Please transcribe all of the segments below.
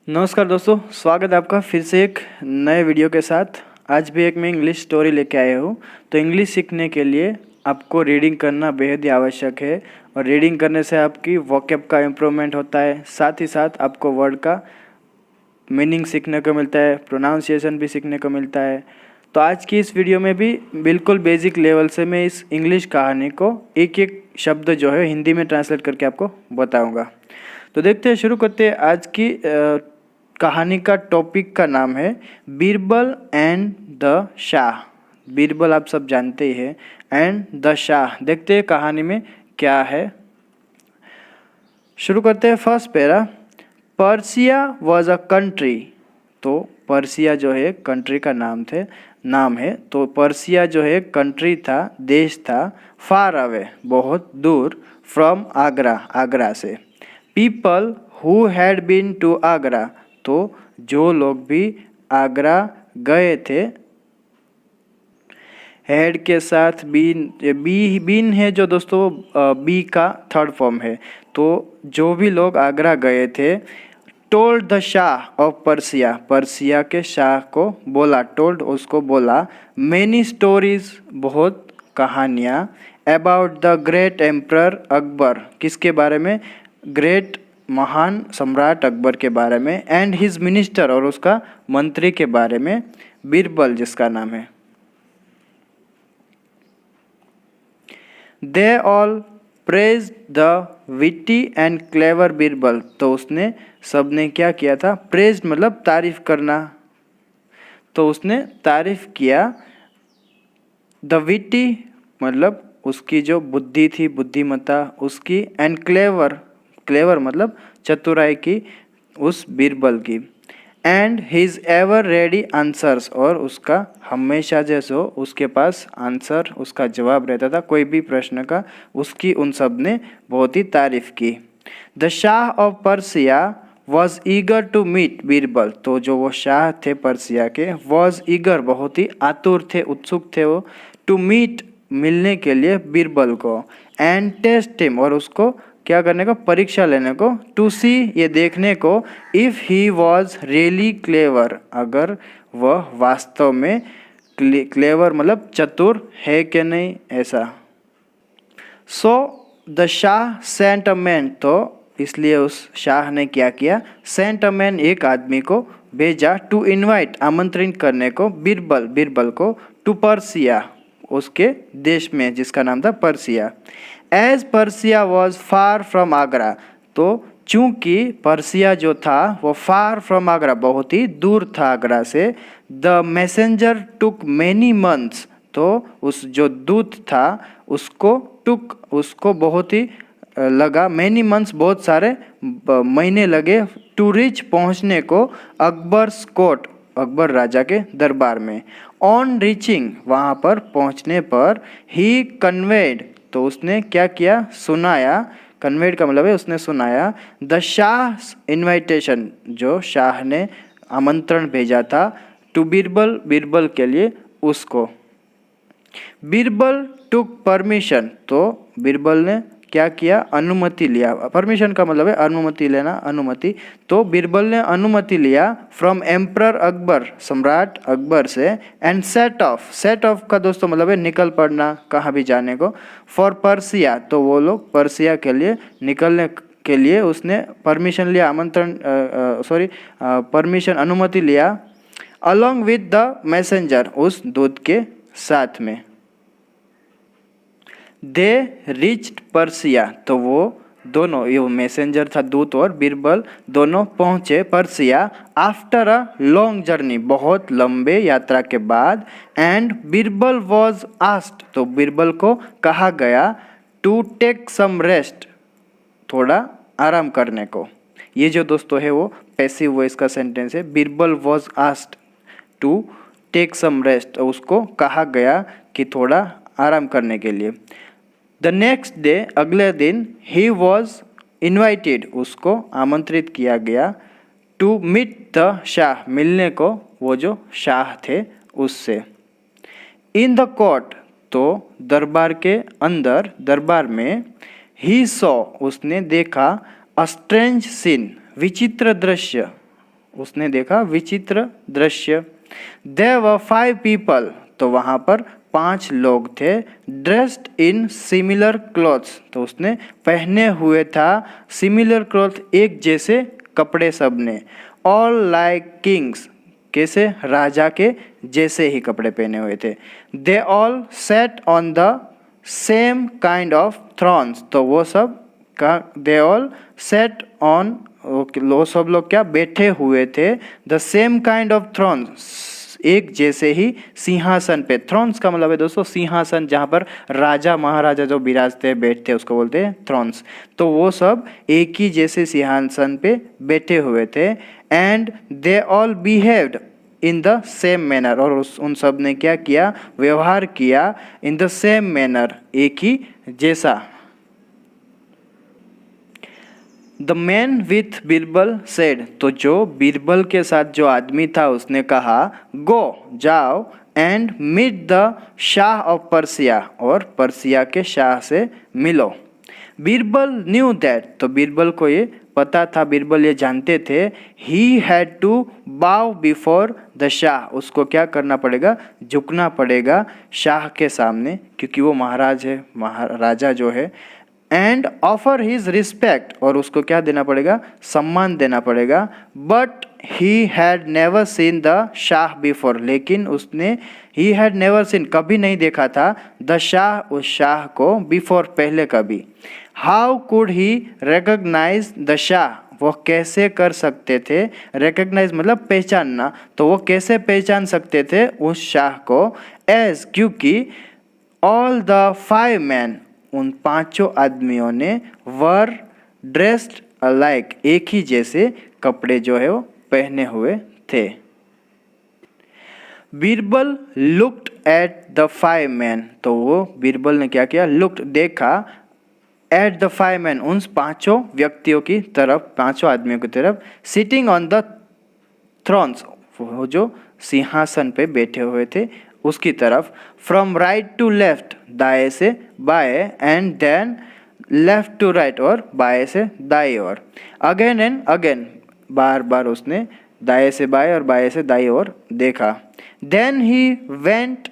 नमस्कार दोस्तों, स्वागत है आपका फिर से एक नए वीडियो के साथ। आज भी एक मैं इंग्लिश स्टोरी लेके आया हूँ। तो इंग्लिश सीखने के लिए आपको रीडिंग करना बेहद ही आवश्यक है और रीडिंग करने से आपकी वोकैब का इम्प्रूवमेंट होता है। साथ ही साथ आपको वर्ड का मीनिंग सीखने को मिलता है, प्रोनाउंसिएशन भी सीखने को मिलता है। तो आज की इस वीडियो में भी बिल्कुल बेसिक लेवल से मैं इस इंग्लिश कहानी को एक एक शब्द जो है हिंदी में ट्रांसलेट करके आपको बताऊँगा। तो देखते हैं, शुरू करते हैं। आज की कहानी का टॉपिक का नाम है बीरबल एंड द शाह। बीरबल आप सब जानते ही हैं, एंड द शाह। देखते हैं कहानी में क्या है। शुरू करते हैं। First para, Persia was a country. तो पर्सिया जो है कंट्री का नाम है। तो पर्सिया जो है कंट्री था, देश था। फार अवे, बहुत दूर। फ्रॉम आगरा, आगरा से। People who had been to Agra, तो जो लोग भी आगरा गए थे। हेड के साथ बीन है जो दोस्तों, बी का थर्ड फॉर्म है। तो जो भी लोग आगरा गए थे, told the shah of Persia, Persia के शाह को बोला। टोल्ड, उसको बोला। मैनी स्टोरीज, बहुत कहानियाँ। About the great emperor Akbar, किसके बारे में? ग्रेट, महान सम्राट अकबर के बारे में। एंड हिज मिनिस्टर, और उसका मंत्री के बारे में, बीरबल जिसका नाम है। They all praise the witty and clever Birbal, तो उसने सबने क्या किया था? प्रेज मतलब तारीफ करना। तो उसने तारीफ किया। द विटी मतलब उसकी जो बुद्धि थी, बुद्धिमत्ता उसकी। एंड क्लेवर, क्लेवर मतलब चतुराई की, उस बीरबल की। And his ever ready answers, और उसका हमेशा जैसो उसके पास आंसर, उसका जवाब रहता था कोई भी प्रश्न का। उसकी उन सब ने बहुत ही तारीफ की। The shah of Persia was eager to meet Birbal, तो जो वो शाह थे पर्सिया के, वॉज ईगर बहुत ही आतुर थे, उत्सुक थे वो, टू मीट मिलने के लिए बीरबल को। एंड टेस्ट हिम, और उसको क्या करने को? परीक्षा लेने को। टू सी, ये देखने को। If he was really clever, अगर वह वास्तव में क्लेवर मतलब चतुर है कि नहीं, ऐसा। So the Shah sent a man, तो इसलिए उस शाह ने क्या किया? सेंट अ मैन, एक आदमी को भेजा। टू इनवाइट, आमंत्रित करने को। बीरबल को। टू पर्सिया, उसके देश में जिसका नाम था Persia. As Persia was far from Agra, तो चूंकि पर्सिया जो था वो फार फ्रॉम आगरा, बहुत ही दूर था आगरा से। The messenger took many months, तो उस जो दूत था उसको बहुत ही लगा। मैनी मंथ्स, बहुत सारे महीने लगे। टू रीच, पहुंचने को। अकबर्स कोर्ट, अकबर राजा के दरबार में। ऑन रीचिंग, वहाँ पर पहुँचने पर। ही कन्वेड, तो उसने क्या किया? सुनाया। कन्वेड का मतलब है उसने सुनाया। द शाह इन्विटेशन, जो शाह ने आमंत्रण भेजा था। टू बीरबल, बीरबल के लिए, उसको। बीरबल टुक परमिशन, तो बीरबल ने क्या किया? अनुमति लिया। परमिशन का मतलब है अनुमति लेना, अनुमति। तो बीरबल ने अनुमति लिया फ्रॉम एम्परर अकबर, सम्राट अकबर से। एंड सेट ऑफ का दोस्तों मतलब है निकल पड़ना, कहाँ भी जाने को। फॉर पर्सिया, तो वो लोग पर्सिया के लिए निकलने के लिए उसने परमिशन लिया, परमिशन, अनुमति लिया। अलॉन्ग विद द मैसेंजर, उस दूत के साथ में। दे रीच्ड पर्सिया, तो वो दोनों, ये मैसेंजर था दूत और बीरबल, दोनों पहुँचे Persia. After a long journey, बहुत लंबे यात्रा के बाद। एंड बीरबल वॉज आस्क्ड, तो बीरबल को कहा गया। टू टेक सम रेस्ट, थोड़ा आराम करने को। ये जो दोस्तों है वो पैसिव वॉइस का सेंटेंस है। Birbal was asked to take some rest, उसको कहा गया कि थोड़ा आराम करने के लिए। द नेक्स्ट डे, अगले दिन। ही वॉज इन्वाइटेड, उसको आमंत्रित किया गया। टू मीट द शाह, मिलने को वो जो शाह थे उससे। इन द कोर्ट, तो दरबार के अंदर, दरबार में। ही सॉ, उसने देखा। अ स्ट्रेंज सीन, विचित्र दृश्य। उसने देखा विचित्र दृश्य। देयर वर 5 पीपल, तो वहाँ पर 5 लोग थे। ड्रेस्ड इन सिमिलर क्लॉथ्स, तो उसने पहने हुए था सिमिलर क्लॉथ, एक जैसे कपड़े सब ने। ऑल लाइक किंग्स, कैसे, राजा के जैसे ही कपड़े पहने हुए थे। They all set on the same kind of thrones, तो वो सब का दे ऑल सेट ऑन, वो सब लोग क्या बैठे हुए थे। The same kind of thrones, एक जैसे ही सिंहासन पे। थ्रोन्स का मतलब है दोस्तों सिंहासन, जहाँ पर राजा महाराजा जो विराजते हैं बैठते हैं उसको बोलते हैं थ्रोन्स। तो वो सब एक ही जैसे सिंहासन पे बैठे हुए थे। And they all behaved in the same manner, और उन सब ने क्या किया, व्यवहार किया इन द सेम मैनर, एक ही जैसा। The man with Birbal said, तो जो बीरबल के साथ जो आदमी था उसने कहा, गो, जाओ, and meet the shah of Persia, और पर्सिया के शाह से मिलो। बीरबल न्यू दैट, तो बीरबल को ये पता था, बीरबल ये जानते थे। ही हैड टू बाव बिफोर द शाह, उसको क्या करना पड़ेगा, झुकना पड़ेगा शाह के सामने, क्योंकि वो महाराज है, महाराजा जो है। एंड ऑफर हिज रिस्पेक्ट, और उसको क्या देना पड़ेगा, सम्मान देना पड़ेगा। But he had never seen the Shah before, लेकिन उसने ही हैड नेवर सीन, कभी नहीं देखा था, द शाह, उस शाह को, बिफोर, पहले कभी। How could he recognise the shah, वो कैसे कर सकते थे, रिकॉग्नाइज मतलब पहचानना, तो वो कैसे पहचान सकते थे उस शाह को। एज, क्योंकि ऑल द 5 मैन, उन 5 आदमियों ने, वर ड्रेस्ड अलाइक, एक ही जैसे कपड़े जो है वो पहने हुए थे। Birbal looked at the 5 man, तो वो बीरबल ने क्या किया, लुक्ड, देखा, एट द 5 मैन, उन 5 व्यक्तियों की तरफ, 5 आदमियों की तरफ। सिटिंग ऑन द थ्रोन्स, वो जो सिंहासन पे बैठे हुए थे उसकी तरफ। फ्रॉम राइट टू लेफ्ट, दाएं से बाएं, and then left to right, और बाएं से दाएं ओर। अगेन एंड अगेन, बार बार उसने दाएं से बाएं और बाएं से दाएं ओर देखा। देन ही वेंट,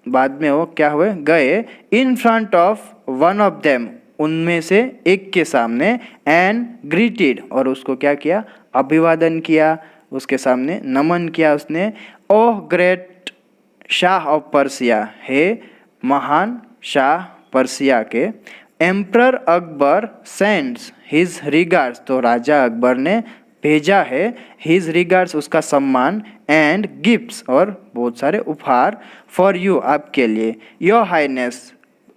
बाद में वो क्या हुए, गए। In front of one of them, उनमें से एक के सामने। एंड ग्रीटेड, और उसको क्या किया, अभिवादन किया, उसके सामने नमन किया उसने। Oh great shah of Persia, हे महान शाह पर्सिया के। Emperor Akbar sends his regards, तो राजा अकबर ने भेजा है, हिज रिगार्ड्स, उसका सम्मान। एंड गिफ्ट्स, और बहुत सारे उपहार। फॉर यू, आपके लिए। योर हाइनेस,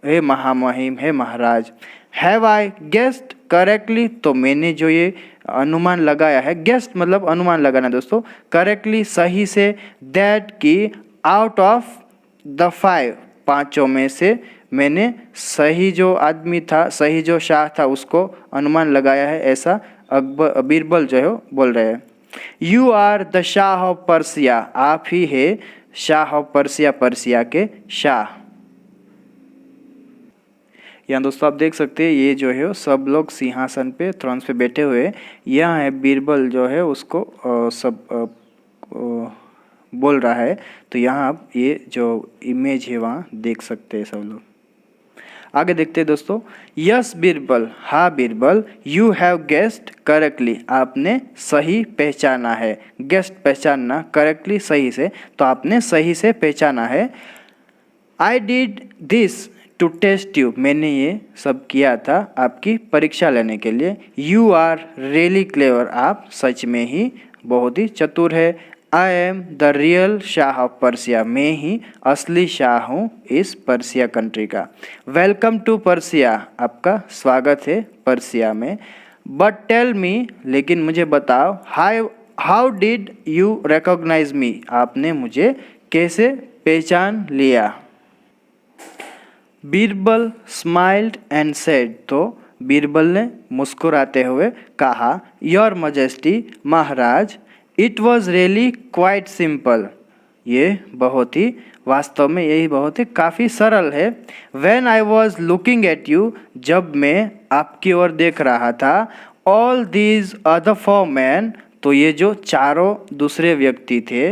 हे महामहिम, हे महाराज। हैव आई गेस्ड करेक्टली, तो मैंने जो ये अनुमान लगाया है, गेस्ट मतलब अनुमान लगाना दोस्तों, करेक्टली, सही से। दैट की आउट ऑफ द 5, 5 में से मैंने सही जो आदमी था, सही जो शाह था उसको अनुमान लगाया है, ऐसा अकबर, बीरबल जो है वो बोल रहे हैं। You are the shah of Persia, आप ही है शाह ऑफ पर्सिया, पर्सिया के शाह। यहाँ दोस्तों आप देख सकते हैं ये जो है वो सब लोग सिंहासन पे, थ्रोन्स पे बैठे हुए। यहाँ है बीरबल जो है उसको बोल रहा है। तो यहाँ आप ये जो इमेज है वहाँ देख सकते हैं सब लोग। आगे देखते हैं दोस्तों। यस बीरबल, हाँ Birbal. You have guessed correctly, आपने सही पहचाना है। गेस्ट पहचानना, करेक्टली सही से, तो आपने सही से पहचाना है। I did this to test you, मैंने ये सब किया था आपकी परीक्षा लेने के लिए। यू आर रियली क्लेवर, आप सच में ही बहुत ही चतुर है। I am the real shah of Persia, मैं ही असली शाह हूँ इस पर्सिया कंट्री का। वेलकम टू पर्सिया, आपका स्वागत है पर्सिया में। बट टेल मी, लेकिन मुझे बताओ, हाउ डिड यू रिकॉग्नाइज मी, आपने मुझे कैसे पहचान लिया। बीरबल स्माइल्ड एंड सेड, तो बीरबल ने मुस्कुराते हुए कहा, your majesty, Maharaj. It was really quite simple, ये बहुत ही, वास्तव में यही बहुत ही काफ़ी सरल है। When I was looking at you, जब मैं आपकी ओर देख रहा था। ऑल दीज अदर 4 मैन, तो ये जो चारों दूसरे व्यक्ति थे,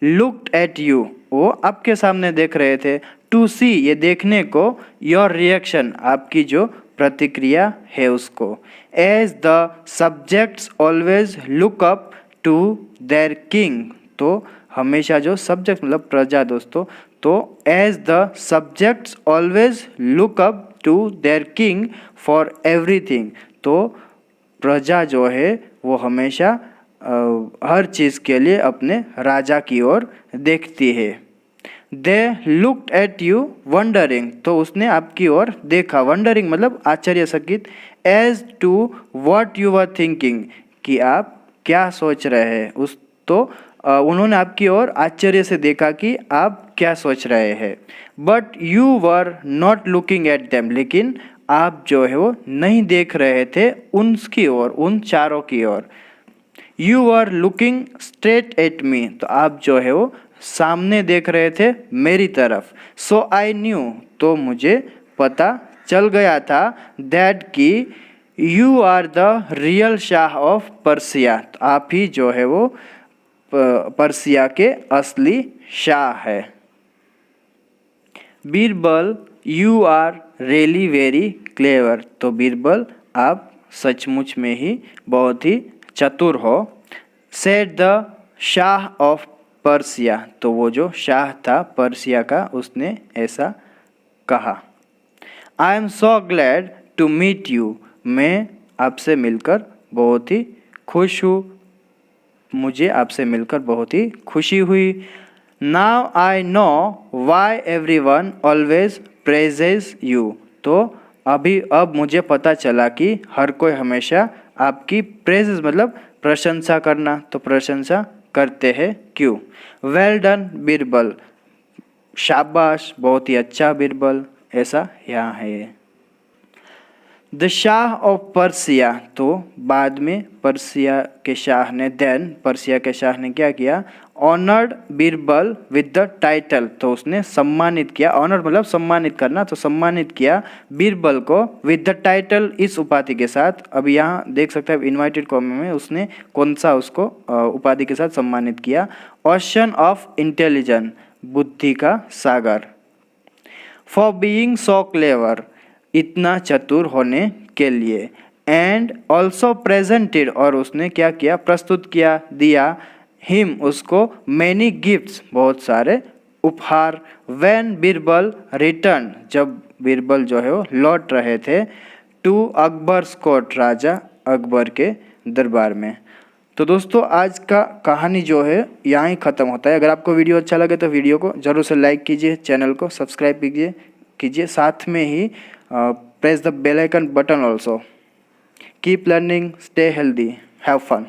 लुक्ड एट यू, वो आपके सामने देख रहे थे, टू सी, ये देखने को, योर रिएक्शन, आपकी जो प्रतिक्रिया है उसको, as the subjects always look up to their king, तो हमेशा जो सब्जेक्ट मतलब प्रजा दोस्तों, तो as the subjects always look up to their king for everything, तो प्रजा जो है वो हमेशा हर चीज़ के लिए अपने राजा की ओर देखती है। They looked at you wondering, तो उसने आपकी ओर देखा, वंडरिंग मतलब आश्चर्यचकित, as to what you were thinking, कि आप क्या सोच रहे हैं, उस तो उन्होंने आपकी ओर आश्चर्य से देखा कि आप क्या सोच रहे हैं। But you were not looking at them, लेकिन आप जो है वो नहीं देख रहे थे उनकी ओर, उन चारों की ओर। You are looking straight at me, तो आप जो है वो सामने देख रहे थे मेरी तरफ। सो आई न्यू, तो मुझे पता चल गया था, दैट कि you are the real shah of Persia, तो आप ही जो है वो पर्सिया के असली शाह है। Birbal, you are really very clever, तो बीरबल आप सचमुच में ही बहुत ही चतुर हो। Said the shah of Persia, तो वो जो शाह था पर्सिया का, उसने ऐसा कहा। I am so glad to meet you, मैं आपसे मिलकर बहुत ही खुश हूँ, मुझे आपसे मिलकर बहुत ही खुशी हुई। Now I know why everyone always praises you, तो अब मुझे पता चला कि हर कोई हमेशा आपकी प्रेजेस मतलब प्रशंसा करना, तो प्रशंसा करते हैं क्यों। वेल डन बीरबल, शाबाश, बहुत ही अच्छा बीरबल, ऐसा यहाँ है। द शाह ऑफ पर्सिया, तो बाद में पर्सिया के शाह ने, पर्सिया के शाह ने क्या किया, honoured Birbal with the title, तो उसने सम्मानित किया, ऑनर मतलब सम्मानित करना, तो सम्मानित किया बीरबल को विद द टाइटल, इस उपाधि के साथ। अब यहाँ देख सकते हैं इन्वाइटेड कॉमे में उसने कौन सा उसको उपाधि के साथ सम्मानित किया, ओशन ऑफ इंटेलिजेंस, बुद्धि का सागर। फॉर बीइंग सो क्लेवर, इतना चतुर होने के लिए। एंड ऑल्सो प्रेजेंटेड, और उसने क्या किया, प्रस्तुत किया, दिया, हिम उसको, मैनी गिफ्ट्स, बहुत सारे उपहार। व्हेन बीरबल रिटर्न, जब बीरबल जो है वो लौट रहे थे, टू अकबर्स कोर्ट, राजा अकबर के दरबार में। तो दोस्तों आज का कहानी जो है यहाँ ही ख़त्म होता है। अगर आपको वीडियो अच्छा लगे तो वीडियो को ज़रूर से लाइक कीजिए, चैनल को सब्सक्राइब कीजिए, साथ में ही press the bell icon button also. Keep learning, stay healthy, have fun.